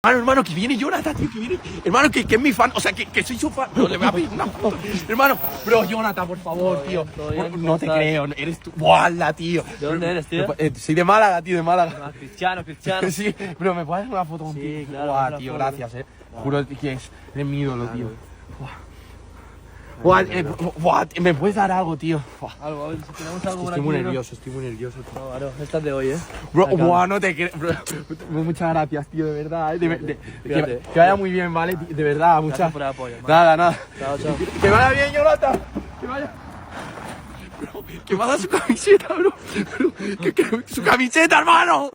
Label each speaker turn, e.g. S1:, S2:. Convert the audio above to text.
S1: Hermano, que viene Jonathan, tío, que viene. Hermano, que es mi fan, o sea, que soy su fan. No, le voy a pedir una foto. Hermano, bro, Jonathan, por favor, tío. No te creo, eres tú. ¡Wala, tío!
S2: ¿De dónde eres, tío?
S1: Soy de Málaga, tío, de Málaga.
S2: Ah, Cristiano.
S1: Sí, bro, ¿me puedes hacer una foto contigo?
S2: Sí, claro.
S1: Guau, tío, gracias, Juro que eres mi ídolo, tío. Buah, ¿me puedes dar algo, tío?
S2: Algo, a ver, si tenemos algo por
S1: Estoy
S2: aquí.
S1: muy
S2: ¿no?
S1: nervioso, tío.
S2: No, claro, esta es de hoy,
S1: Bro,
S2: Acá.
S1: buah, no te creo. Bro, muchas gracias, tío, de verdad.
S2: Cuídate.
S1: Que vaya muy bien, ¿vale? De verdad, muchas.
S2: Gracias por el apoyo, hermano.
S1: Nada.
S2: Chao, chao.
S1: Que vaya bien, Jonathan. Que vaya. Bro, que me ha dado su camiseta, bro. Su camiseta, hermano.